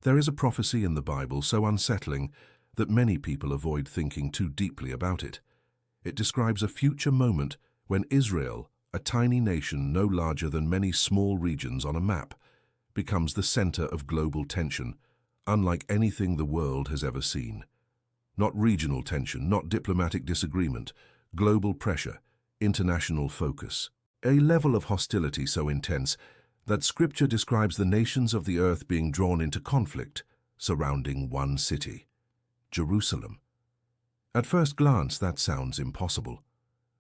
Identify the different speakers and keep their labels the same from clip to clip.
Speaker 1: There is a prophecy in the Bible so unsettling that many people avoid thinking too deeply about it. It describes a future moment when Israel, a tiny nation no larger than many small regions on a map, becomes the center of global tension, unlike anything the world has ever seen. Not regional tension, not diplomatic disagreement, global pressure, international focus. A level of hostility so intense that Scripture describes the nations of the earth being drawn into conflict surrounding one city, Jerusalem. At first glance, that sounds impossible.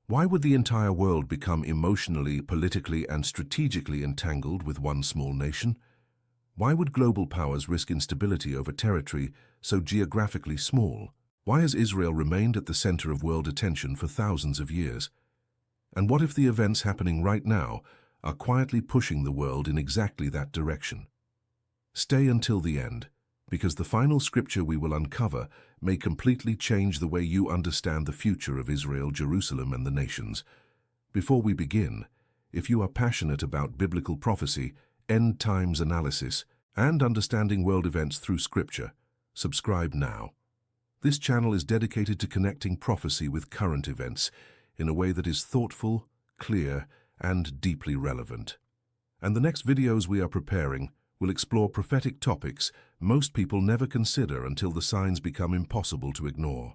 Speaker 1: Why would the entire world become emotionally, politically, and strategically entangled with one small nation? Why would global powers risk instability over territory so geographically small? Why has Israel remained at the center of world attention for thousands of years? And what if the events happening right now are quietly pushing the world in exactly that direction? Stay until the end, because the final scripture we will uncover may completely change the way you understand the future of Israel, Jerusalem, and the nations. Before we begin, if you are passionate about biblical prophecy, end times analysis, and understanding world events through scripture, subscribe now. This channel is dedicated to connecting prophecy with current events in a way that is thoughtful, clear, and deeply relevant. And the next videos we are preparing will explore prophetic topics most people never consider until the signs become impossible to ignore.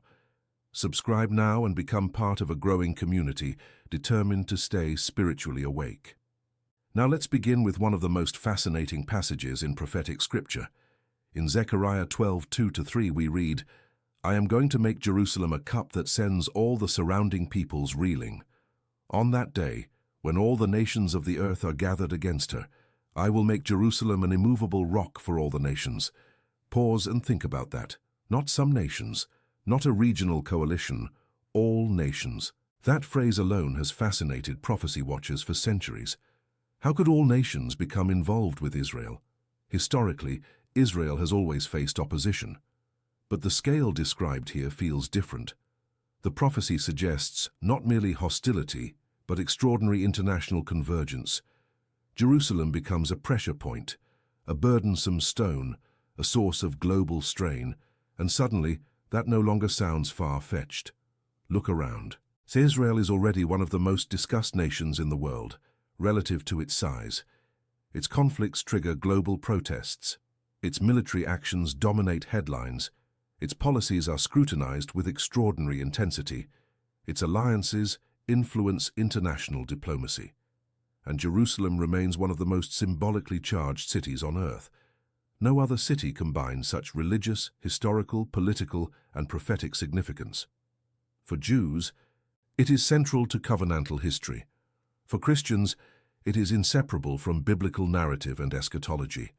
Speaker 1: Subscribe now and become part of a growing community determined to stay spiritually awake. Now let's begin with one of the most fascinating passages in prophetic scripture. In Zechariah 12:2-3 we read, "I am going to make Jerusalem a cup that sends all the surrounding peoples reeling. On that day, when all the nations of the earth are gathered against her, I will make Jerusalem an immovable rock for all the nations." Pause and think about that. Not some nations, not a regional coalition, all nations. That phrase alone has fascinated prophecy watchers for centuries. How could all nations become involved with Israel? Historically, Israel has always faced opposition. But the scale described here feels different. The prophecy suggests not merely hostility, but extraordinary international convergence. Jerusalem becomes a pressure point, a burdensome stone, a source of global strain, and suddenly that no longer sounds far-fetched. Look around. Israel is already one of the most discussed nations in the world, relative to its size. Its conflicts trigger global protests. Its military actions dominate headlines. Its policies are scrutinized with extraordinary intensity. Its alliances influence international diplomacy. And Jerusalem remains one of the most symbolically charged cities on earth. No other city combines such religious, historical, political, and prophetic significance. For Jews, it is central to covenantal history. For Christians, it is inseparable from biblical narrative and eschatology.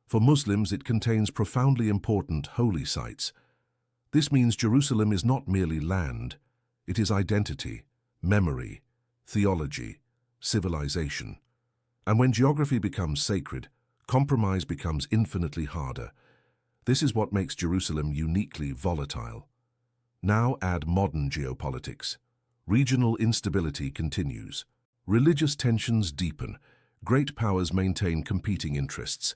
Speaker 1: For Muslims, it contains profoundly important holy sites. This means Jerusalem is not merely land, it is identity, memory, theology, civilization. And when geography becomes sacred, compromise becomes infinitely harder. This is what makes Jerusalem uniquely volatile. Now add modern geopolitics. Regional instability continues. Religious tensions deepen. Great powers maintain competing interests.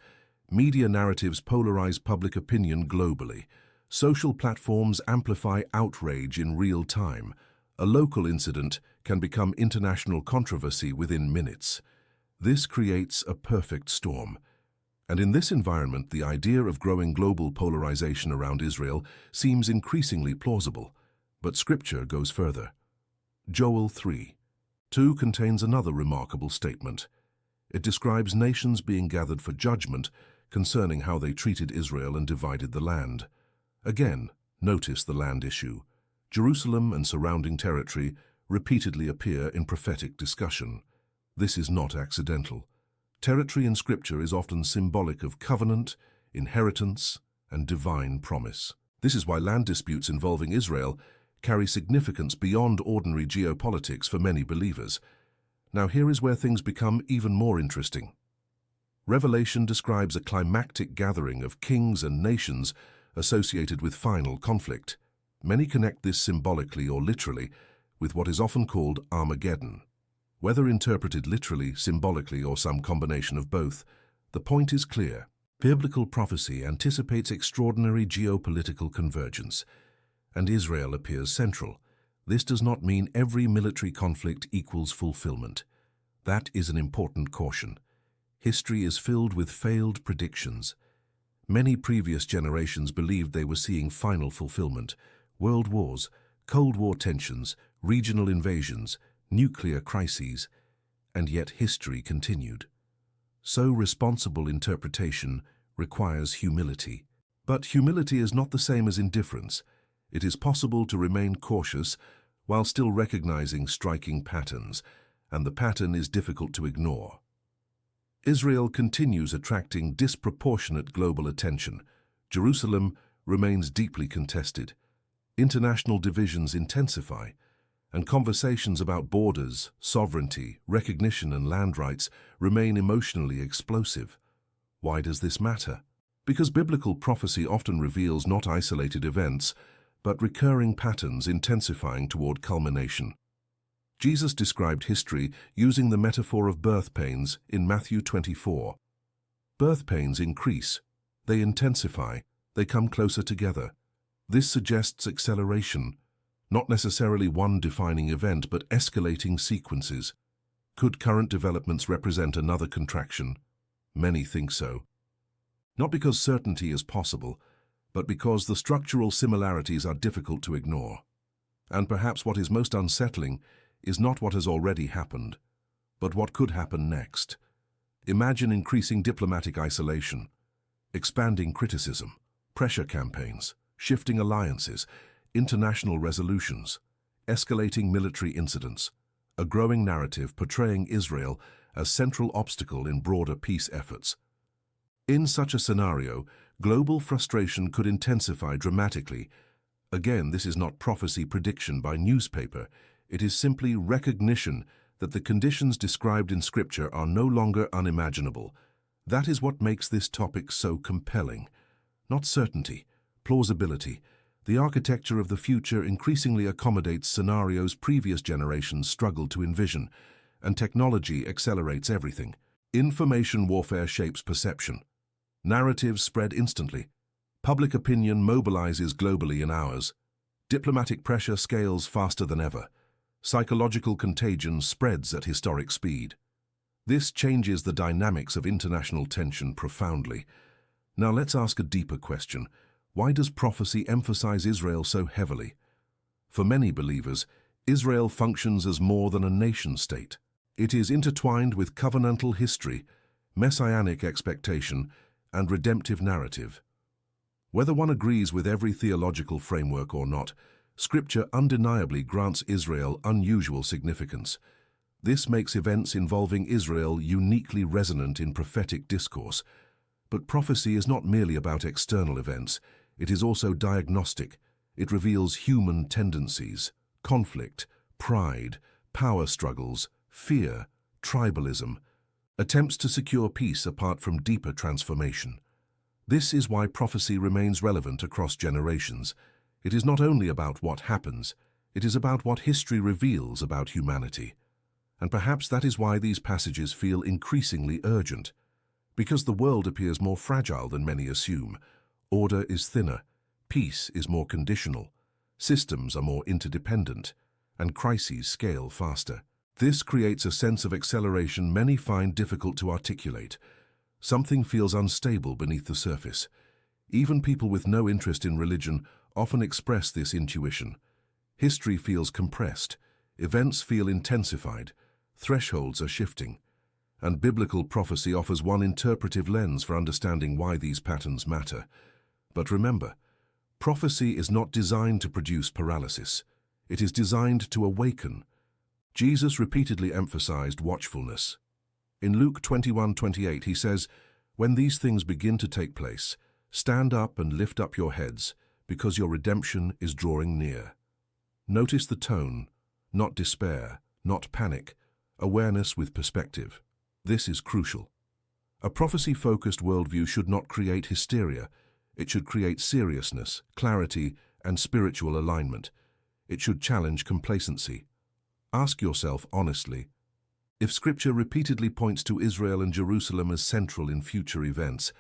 Speaker 1: Media narratives polarize public opinion globally. Social platforms amplify outrage in real time. A local incident can become international controversy within minutes. This creates a perfect storm. And in this environment, the idea of growing global polarization around Israel seems increasingly plausible. But Scripture goes further. Joel 3:2 contains another remarkable statement. It describes nations being gathered for judgment concerning how they treated Israel and divided the land. Again, notice the land issue. Jerusalem and surrounding territory repeatedly appear in prophetic discussion. This is not accidental. Territory in Scripture is often symbolic of covenant, inheritance, and divine promise. This is why land disputes involving Israel carry significance beyond ordinary geopolitics for many believers. Now here is where things become even more interesting. Revelation describes a climactic gathering of kings and nations associated with final conflict. Many connect this symbolically or literally with what is often called Armageddon. Whether interpreted literally, symbolically, or some combination of both, the point is clear. Biblical prophecy anticipates extraordinary geopolitical convergence, and Israel appears central. This does not mean every military conflict equals fulfillment. That is an important caution. History is filled with failed predictions. Many previous generations believed they were seeing final fulfillment. World wars, Cold War tensions, regional invasions, nuclear crises, and yet history continued. So responsible interpretation requires humility. But humility is not the same as indifference. It is possible to remain cautious while still recognizing striking patterns, and the pattern is difficult to ignore. Israel continues attracting disproportionate global attention. Jerusalem remains deeply contested. International divisions intensify, and conversations about borders, sovereignty, recognition, and land rights remain emotionally explosive. Why does this matter? Because biblical prophecy often reveals not isolated events, but recurring patterns intensifying toward culmination. Jesus described history using the metaphor of birth pains in Matthew 24. Birth pains increase, they intensify, they come closer together. This suggests acceleration, not necessarily one defining event, but escalating sequences. Could current developments represent another contraction? Many think so. Not because certainty is possible, but because the structural similarities are difficult to ignore. And perhaps what is most unsettling is not what has already happened, but what could happen next. Imagine increasing diplomatic isolation, expanding criticism, pressure campaigns, shifting alliances, international resolutions, escalating military incidents, a growing narrative portraying Israel as central obstacle in broader peace efforts. In such a scenario, global frustration could intensify dramatically. Again, this is not prophecy prediction by newspaper. It is simply recognition that the conditions described in Scripture are no longer unimaginable. That is what makes this topic so compelling. Not certainty, plausibility. The architecture of the future increasingly accommodates scenarios previous generations struggled to envision, and technology accelerates everything. Information warfare shapes perception. Narratives spread instantly. Public opinion mobilizes globally in hours. Diplomatic pressure scales faster than ever. Psychological contagion spreads at historic speed. This changes the dynamics of international tension profoundly. Now let's ask a deeper question. Why does prophecy emphasize Israel so heavily? For many believers, Israel functions as more than a nation-state. It is intertwined with covenantal history, messianic expectation, and redemptive narrative. Whether one agrees with every theological framework or not, Scripture undeniably grants Israel unusual significance. This makes events involving Israel uniquely resonant in prophetic discourse. But prophecy is not merely about external events. It is also diagnostic. It reveals human tendencies, conflict, pride, power struggles, fear, tribalism, attempts to secure peace apart from deeper transformation. This is why prophecy remains relevant across generations. It is not only about what happens, it is about what history reveals about humanity. And perhaps that is why these passages feel increasingly urgent. Because the world appears more fragile than many assume. Order is thinner, peace is more conditional, systems are more interdependent, and crises scale faster. This creates a sense of acceleration many find difficult to articulate. Something feels unstable beneath the surface. Even people with no interest in religion often express this intuition. History feels compressed, events feel intensified, thresholds are shifting. And biblical prophecy offers one interpretive lens for understanding why these patterns matter. But remember, prophecy is not designed to produce paralysis. It is designed to awaken. Jesus repeatedly emphasized watchfulness. In Luke 21:28, he says, "When these things begin to take place, stand up and lift up your heads, because your redemption is drawing near." Notice the tone, not despair, not panic, awareness with perspective. This is crucial. A prophecy-focused worldview should not create hysteria. It should create seriousness, clarity, and spiritual alignment. It should challenge complacency. Ask yourself honestly, if Scripture repeatedly points to Israel and Jerusalem as central in future events,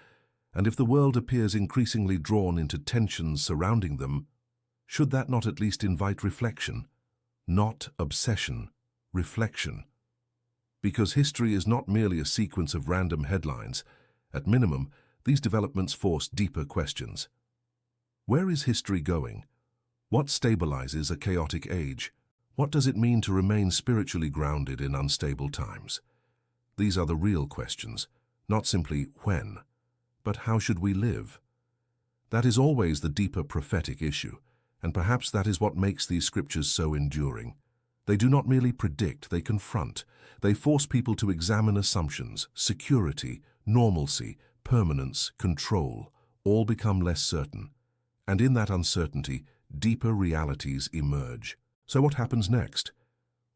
Speaker 1: And if the world appears increasingly drawn into tensions surrounding them, should that not at least invite reflection? Not obsession, reflection. Because history is not merely a sequence of random headlines. At minimum, these developments force deeper questions. Where is history going? What stabilizes a chaotic age? What does it mean to remain spiritually grounded in unstable times? These are the real questions, not simply when, but how should we live? That is always the deeper prophetic issue, and perhaps that is what makes these scriptures so enduring. They do not merely predict, they confront. They force people to examine assumptions, security, normalcy, permanence, control, all become less certain. And in that uncertainty, deeper realities emerge. So what happens next?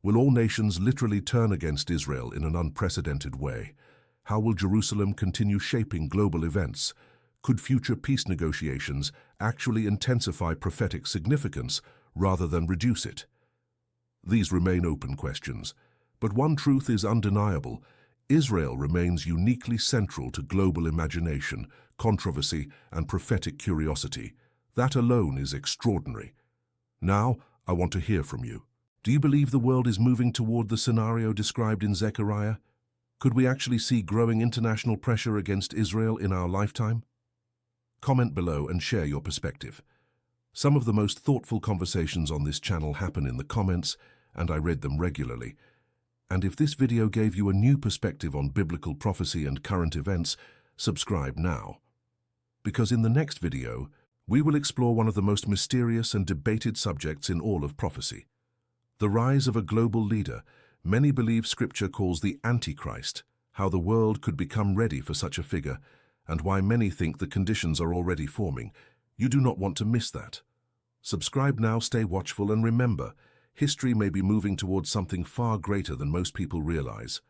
Speaker 1: Will all nations literally turn against Israel in an unprecedented way? How will Jerusalem continue shaping global events? Could future peace negotiations actually intensify prophetic significance rather than reduce it? These remain open questions, but one truth is undeniable. Israel remains uniquely central to global imagination, controversy, and prophetic curiosity. That alone is extraordinary. Now, I want to hear from you. Do you believe the world is moving toward the scenario described in Zechariah? Could we actually see growing international pressure against Israel in our lifetime? Comment below and share your perspective. Some of the most thoughtful conversations on this channel happen in the comments, and I read them regularly. And if this video gave you a new perspective on biblical prophecy and current events, subscribe now. Because in the next video, we will explore one of the most mysterious and debated subjects in all of prophecy. The rise of a global leader many believe Scripture calls the Antichrist, how the world could become ready for such a figure, and why many think the conditions are already forming. You do not want to miss that. Subscribe now, stay watchful, and remember, history may be moving towards something far greater than most people realize.